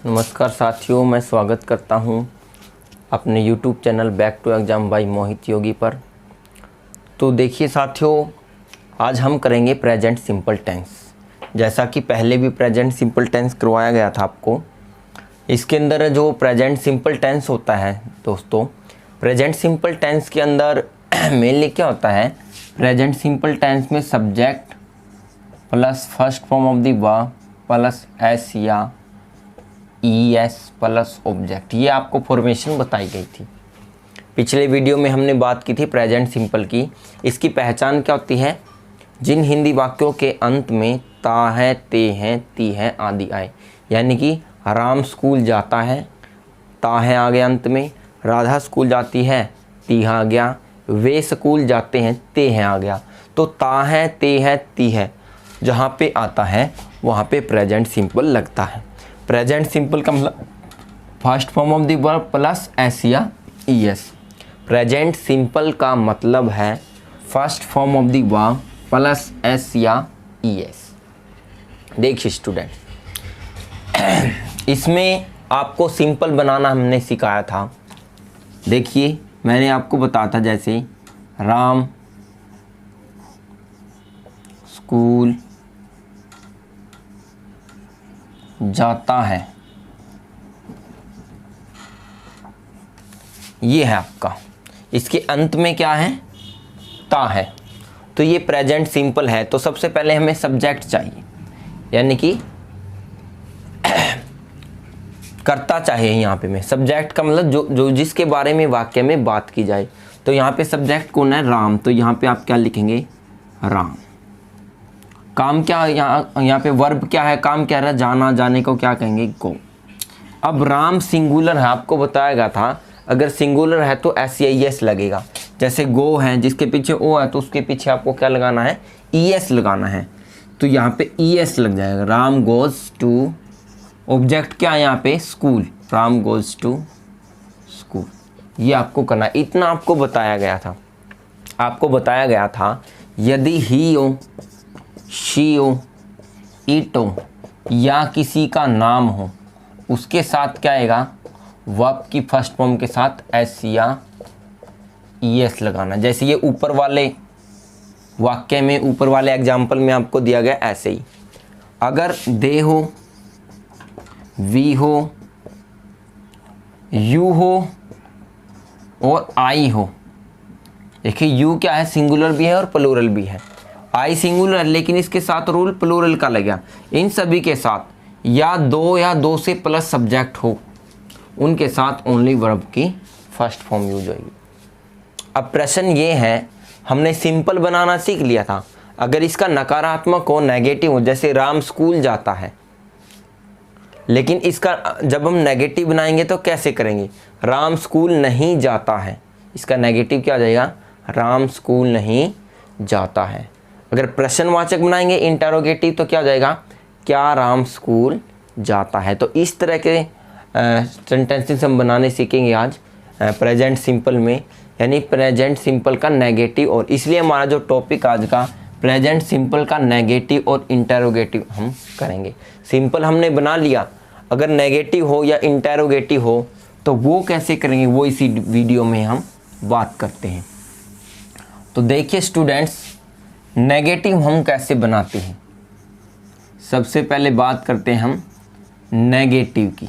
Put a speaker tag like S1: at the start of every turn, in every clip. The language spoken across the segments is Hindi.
S1: नमस्कार साथियों, मैं स्वागत करता हूं अपने YouTube channel back to exam by Mohit Yogi पर। तो देखिए साथियों, आज हम करेंगे प्रेजेंट सिंपल टेंस। जैसा कि पहले भी प्रेजेंट सिंपल टेंस करवाया गया था आपको। इसके अंदर जो प्रेजेंट सिंपल टेंस होता है दोस्तों, प्रेजेंट सिंपल टेंस के अंदर मेनली क्या होता है, प्रेजेंट सिंपल टेंस में subject plus first form of the verb plus S या ES प्लस ऑब्जेक्ट, ये आपको फॉर्मेशन बताई गई थी। पिछले वीडियो में हमने बात की थी प्रेजेंट सिंपल की। इसकी पहचान क्या होती है, जिन हिंदी वाक्यों के अंत में ता है, ते हैं, ती है आदि आए। यानी कि राम स्कूल जाता है, ता है आ गया अंत में। राधा स्कूल जाती है, ती आ गया। वे स्कूल जाते हैं, ते हैं आ गया। तो ता है, ते है, ती है जहाँ पे आता है वहाँ पे प्रेजेंट सिंपल लगता है। प्रेजेंट सिंपल का मतलब first form of the verb plus S या ES। प्रेजेंट सिंपल का मतलब है first form of the verb plus S या ES। देखिए स्टूडेंट, इसमें आपको सिंपल बनाना हमने सिखाया था। देखिए मैंने आपको बताया था, जैसे राम स्कूल जाता है, ये है आपका। इसके अंत में क्या है, ता है। तो ये प्रेजेंट सिंपल है। तो सबसे पहले हमें सब्जेक्ट चाहिए, यानी कि कर्ता चाहिए। यहाँ पे में सब्जेक्ट का मतलब जो जिसके बारे में वाक्य में बात की जाए। तो यहाँ पे सब्जेक्ट कौन है, राम। तो यहाँ पे आप क्या लिखेंगे, राम। काम क्या, यहाँ पे वर्ब क्या है, काम क्या रहा, जाना, जाने को क्या कहेंगे, गो। अब राम सिंगुलर है, आपको बताया गया था अगर सिंगुलर है तो SES लगेगा। जैसे गो है, जिसके पीछे ओ है तो उसके पीछे आपको क्या लगाना है, ES लगाना है। तो यहाँ पे ES लग जाएगा। राम गोज टू, ऑब्जेक्ट क्या है यहाँ पे, school. Ram goes to school, ये आपको करना है। इतना आपको बताया गया था। आपको बताया गया था यदि ही हो, शी हो, इट हो या किसी का नाम हो, उसके साथ क्या आएगा, वर्ब की फर्स्ट फॉर्म के साथ एस या ES लगाना। जैसे ये ऊपर वाले वाक्य में, ऊपर वाले एग्जाम्पल में आपको दिया गया ऐसे ही। अगर दे हो, वी हो, यू हो और आई हो। देखिए यू क्या है, सिंगुलर भी है और प्लूरल भी है। आई सिंगुलर, लेकिन इसके साथ रूल प्लूरल का लगा। इन सभी के साथ या दो से प्लस सब्जेक्ट हो, उनके साथ ओनली वर्ब की फर्स्ट फॉर्म यूज होगी। अब प्रश्न ये है, हमने सिंपल बनाना सीख लिया था। अगर इसका नकारात्मक हो, नेगेटिव हो, जैसे राम स्कूल जाता है, लेकिन इसका जब हम नेगेटिव बनाएंगे तो कैसे करेंगे, राम स्कूल नहीं जाता है। इसका नेगेटिव क्या हो जाएगा, राम स्कूल नहीं जाता है। अगर प्रश्नवाचक बनाएंगे इंटरोगेटिव तो क्या हो जाएगा, क्या राम स्कूल जाता है। तो इस तरह के सेंटेंसेस हम बनाने सीखेंगे आज प्रेजेंट सिंपल में, यानी प्रेजेंट सिंपल का नेगेटिव। और इसलिए हमारा जो टॉपिक आज का प्रेजेंट सिंपल का नेगेटिव और इंटरोगेटिव हम करेंगे। सिंपल हमने बना लिया, अगर नेगेटिव हो या इंटरोगेटिव हो तो वो कैसे करेंगे, वो इसी वीडियो में हम बात करते हैं। तो देखिए स्टूडेंट्स, नेगेटिव हम कैसे बनाते हैं। सबसे पहले बात करते हैं हम नेगेटिव की।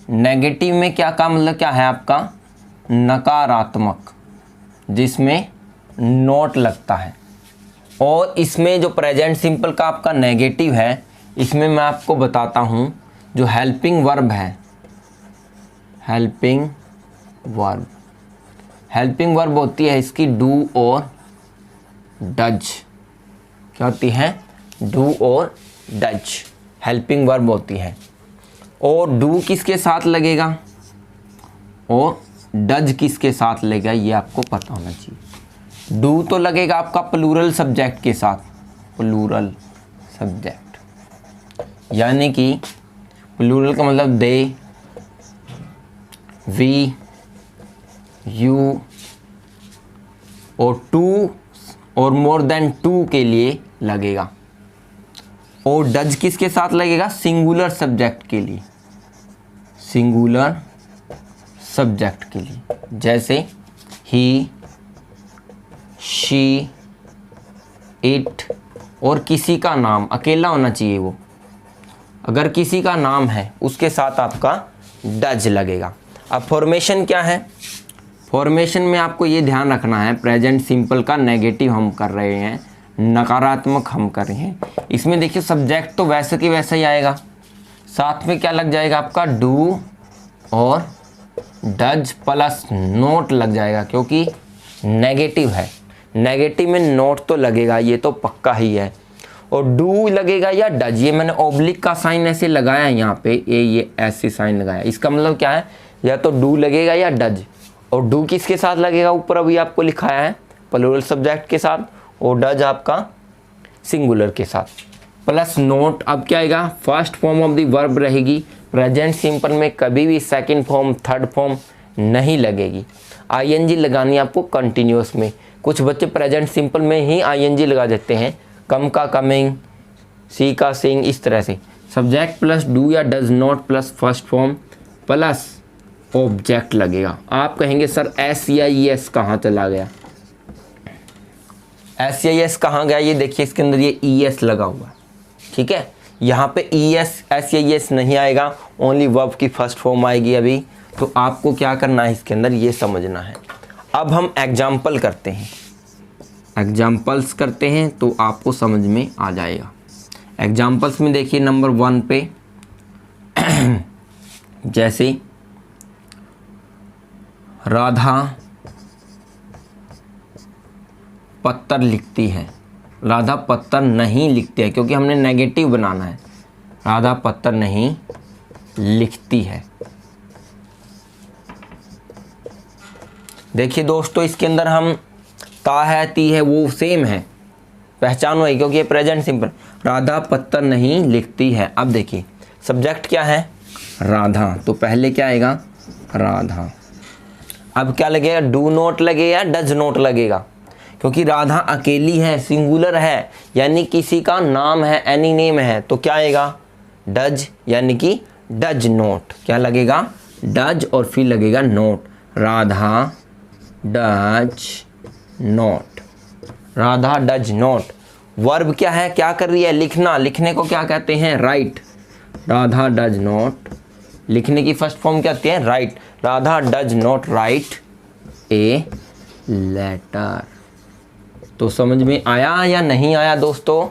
S1: नेगेटिव में क्या का मतलब क्या है आपका, नकारात्मक, जिसमें नोट लगता है। और इसमें जो प्रेजेंट सिंपल का आपका नेगेटिव है, इसमें मैं आपको बताता हूँ जो हेल्पिंग वर्ब है, हेल्पिंग वर्ब, हेल्पिंग वर्ब होती है इसकी डू और डज। क्या होती है, डू और डज हेल्पिंग वर्ब होती है। और डू किसके साथ लगेगा और डज किसके साथ लगेगा, ये आपको पता होना चाहिए। डू तो लगेगा आपका प्लूरल सब्जेक्ट के साथ, प्लूरल सब्जेक्ट, यानी कि प्लूरल का मतलब दे, वी, यू और टू और मोर देन टू के लिए लगेगा। और डज किसके साथ लगेगा? सिंगुलर सब्जेक्ट के लिए, सिंगुलर सब्जेक्ट के लिए, जैसे ही, शी, इट, और किसी का नाम अकेला होना चाहिए वो, अगर किसी का नाम है उसके साथ आपका डज लगेगा। अब फॉर्मेशन क्या है? फॉर्मेशन में आपको ये ध्यान रखना है, प्रेजेंट सिंपल का नेगेटिव हम कर रहे हैं, नकारात्मक हम कर रहे हैं। इसमें देखिए सब्जेक्ट तो वैसे कि वैसा ही आएगा, साथ में क्या लग जाएगा आपका? डू और डज प्लस नोट लग जाएगा, क्योंकि नेगेटिव है, नेगेटिव में नोट तो लगेगा, ये तो पक्का ही है। और डू लगेगा या डज, ये मैंने ओब्लिक का साइन ऐसे लगाया है यहाँ पे, ये ऐसे साइन लगाया, इसका मतलब क्या है? या तो डू लगेगा या डज। और डू किसके साथ लगेगा? ऊपर अभी आपको लिखाया है प्लूरल सब्जेक्ट के साथ, और डज आपका सिंगुलर के साथ, प्लस नोट। अब क्या आएगा? First form of the verb रहेगी। प्रेजेंट सिंपल में कभी भी सेकंड फॉर्म, थर्ड फॉर्म नहीं लगेगी। आईएनजी लगानी है आपको कंटिन्यूअस में। कुछ बच्चे प्रेजेंट सिंपल में ही आईएनजी लगा देते हैं, कम का कमिंग, सी का सिंग, इस तरह से। सब्जेक्ट प्लस डू या does not plus first form plus object लगेगा। आप कहेंगे सर SEIS कहाँ चला गया? SEIS कहाँ गया? ये देखिए इसके अंदर ये ES लगा हुआ, ठीक है। यहाँ पे ES SEIS नहीं आएगा, ओनली वर्ब की फर्स्ट फॉर्म आएगी अभी। तो आपको क्या करना है इसके अंदर, ये समझना है। अब हम एग्जाम्पल करते हैं, एग्जाम्पल्स करते हैं तो आपको समझ में आ जाएगा। एग्जाम्पल्स में देखिए नंबर 1 पे जैसे राधा पत्थर लिखती है, राधा पत्थर नहीं लिखती है, क्योंकि हमने नेगेटिव बनाना है। राधा पत्थर नहीं लिखती है। देखिए दोस्तों, इसके अंदर हम ता है, ती है, वो सेम है, पहचान हुई, क्योंकि ये प्रेजेंट सिंपल। राधा पत्थर नहीं लिखती है। अब देखिए सब्जेक्ट क्या है? राधा, तो पहले क्या आएगा? राधा। अब क्या लगेगा? डू नोट लगेगा, डज नोट लगेगा, क्योंकि राधा अकेली है, सिंगुलर है, यानी किसी का नाम है, एनी नेम है, तो क्या आएगा? डज, यानी कि डज नोट। क्या लगेगा? डज, और फिर लगेगा note. Radha does note, Radha does note. Verb क्या है? क्या कर रही है? लिखना। लिखने को क्या कहते हैं? राइट। राधा डज नोट, लिखने की फर्स्ट फॉर्म क्या होती है? Write. Radha does not write a letter. तो समझ में आया या नहीं आया दोस्तों?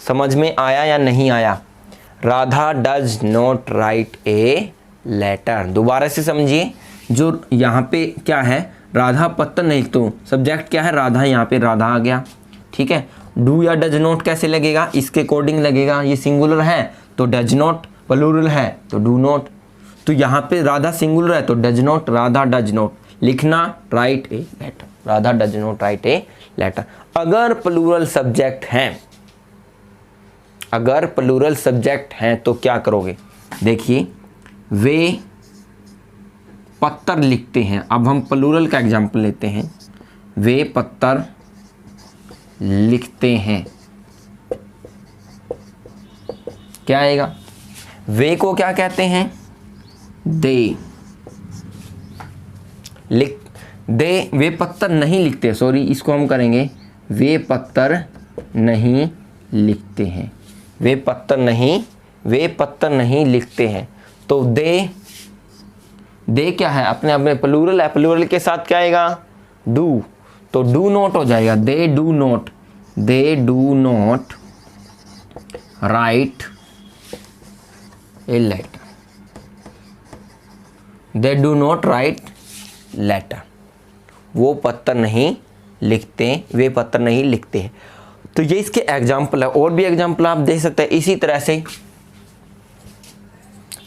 S1: समझ में आया या नहीं आया? Radha does not write a letter. दोबारा से समझिए, जो यहाँ पे क्या है? राधा पत्थर नहीं, तो सब्जेक्ट क्या है? राधा, यहाँ पे राधा आ गया, ठीक है। डू या डज नॉट कैसे लगेगा? इसके अकॉर्डिंग लगेगा। ये सिंगुलर है तो डज नॉट, प्लूरल है तो डू नॉट। तो यहाँ पे राधा सिंगुलर है तो does not, Radha does not. लिखना, write a letter, Radha does not write a letter. अगर प्लूरल सब्जेक्ट हैं, अगर प्लूरल सब्जेक्ट हैं तो क्या करोगे? देखिए, वे पत्थर लिखते हैं। अब हम प्लूरल का एग्जाम्पल लेते हैं। वे पत्थर लिखते हैं, क्या आएगा? वे को क्या कहते हैं? दे। लिख दे, वे पत्थर नहीं लिखते, सॉरी, इसको हम करेंगे वे पत्थर नहीं लिखते हैं। वे पत्थर नहीं, वे पत्थर नहीं लिखते हैं। तो दे क्या है? अपने आप में प्लूरल है, प्लूरल के साथ क्या आएगा? डू, तो डू नॉट हो जाएगा। They do not, they do not write a letter, they do not write letter. वो पत्थर नहीं लिखते, वे पत्थर नहीं लिखते हैं। तो ये इसके एग्जाम्पल है। और भी एग्जाम्पल आप देख सकते हैं इसी तरह से।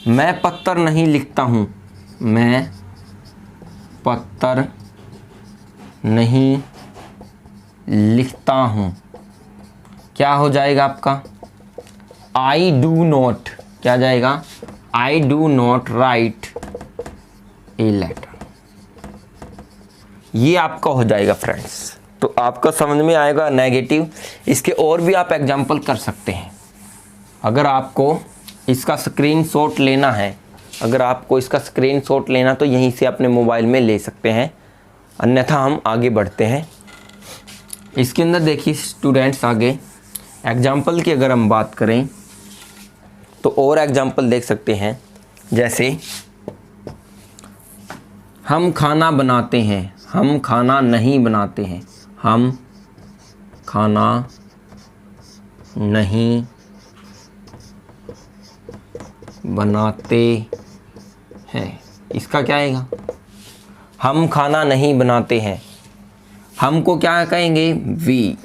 S1: मैं पत्थर नहीं लिखता हूं, मैं पत्थर नहीं लिखता हूं, क्या हो जाएगा आपका? आई डू नॉट, क्या जाएगा? I do not write a letter. ये आपका हो जाएगा फ्रेंड्स। तो आपका समझ में आएगा नेगेटिव। इसके और भी आप एग्जाम्पल कर सकते हैं। अगर आपको इसका स्क्रीनशॉट लेना है, अगर आपको इसका स्क्रीनशॉट लेना तो यहीं से अपने मोबाइल में ले सकते हैं, अन्यथा हम आगे बढ़ते हैं। इसके अंदर देखिए स्टूडेंट्स, आगे एग्जाम्पल की अगर हम बात करें तो और एग्जाम्पल देख सकते हैं। जैसे हम खाना बनाते हैं, हम खाना नहीं बनाते हैं, हम खाना नहीं बनाते हैं। इसका क्या आएगा? हम खाना नहीं बनाते हैं, हमको क्या कहेंगे? वी।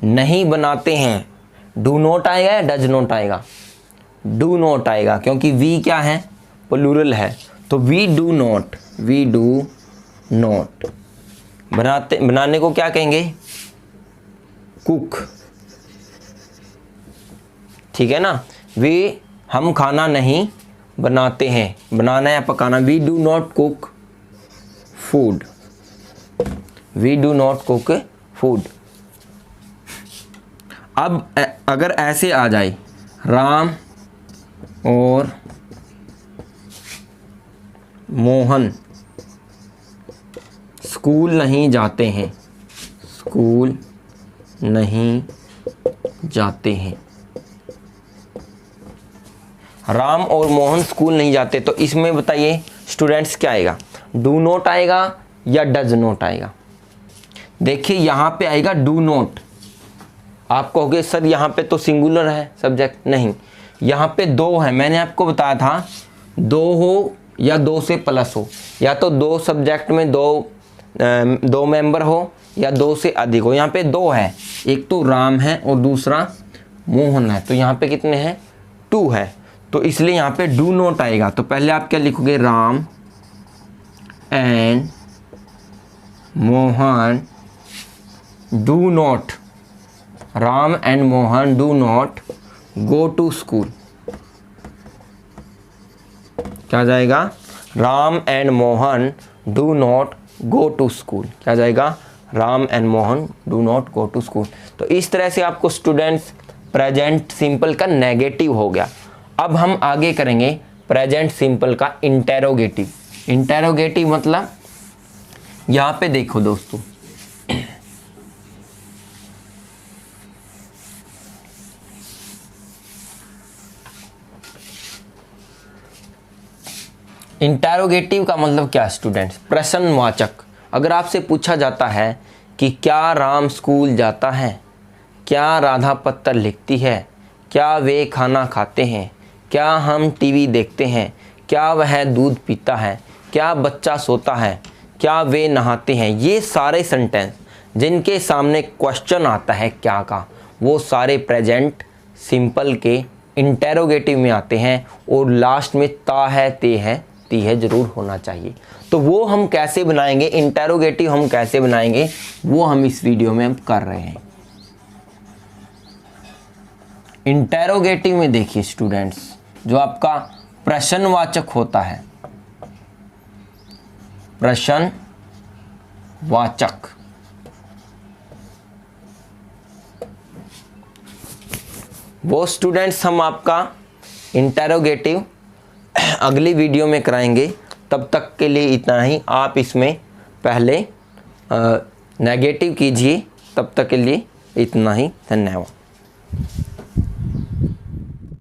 S1: नहीं बनाते हैं, डू नॉट आएगा या डज नॉट आएगा? डू नॉट आएगा, क्योंकि वी क्या है? प्लूरल है। तो we do not, we do not. बनाने को क्या कहेंगे? कुक। ठीक है ना? वी, हम खाना नहीं बनाते हैं, बनाना या पकाना। We do not cook food, we do not cook food. अब अगर ऐसे आ जाए, राम और मोहन स्कूल नहीं जाते हैं, स्कूल नहीं जाते हैं। राम और मोहन स्कूल नहीं जाते, तो इसमें बताइए स्टूडेंट्स क्या आएगा? डू नॉट आएगा या डज नॉट आएगा? देखिए यहाँ पे आएगा डू नॉट। आप कहोगे सर यहाँ पे तो सिंगुलर है सब्जेक्ट, नहीं, यहाँ पे दो है। मैंने आपको बताया था दो हो या दो से प्लस हो, या तो दो सब्जेक्ट में दो मेंबर हो या दो से अधिक हो। यहाँ पे दो है, एक तो राम है और दूसरा मोहन है, तो यहाँ पे कितने हैं? 2 है, तो इसलिए यहाँ पे डू नॉट आएगा। तो पहले आप क्या लिखोगे? Ram and Mohan do not, Ram and Mohan do not go to school. क्या जाएगा? Ram and Mohan do not go to school. क्या जाएगा? Ram and Mohan do not go to school. तो इस तरह से आपको स्टूडेंट्स प्रेजेंट सिंपल का नेगेटिव हो गया। अब हम आगे करेंगे प्रेजेंट सिंपल का इंटेरोगेटिव। इंटेरोगेटिव मतलब यहाँ पे देखो दोस्तों, इंटेरोगेटिव का मतलब क्या स्टूडेंट्स? प्रश्नवाचक। अगर आपसे पूछा जाता है कि क्या राम स्कूल जाता है, क्या राधा पत्र लिखती है, क्या वे खाना खाते हैं, क्या हम टीवी देखते हैं, क्या वह दूध पीता है, क्या बच्चा सोता है, क्या वे नहाते हैं, ये सारे सेंटेंस जिनके सामने क्वेश्चन आता है क्या का, वो सारे प्रेजेंट सिंपल के इंटेरोगेटिव में आते हैं। और लास्ट में ता है, ते है, ती है जरूर होना चाहिए। तो वो हम कैसे बनाएंगे, इंटेरोगेटिव हम कैसे बनाएंगे, वो हम इस वीडियो में हम कर रहे हैं। इंटेरोगेटिव में देखिए स्टूडेंट्स, जो आपका प्रश्नवाचक होता है, प्रश्नवाचक, वो स्टूडेंट्स हम आपका इंटेरोगेटिव अगली वीडियो में कराएंगे। तब तक के लिए इतना ही। आप इसमें पहले नेगेटिव कीजिए। तब तक के लिए इतना ही। धन्यवाद।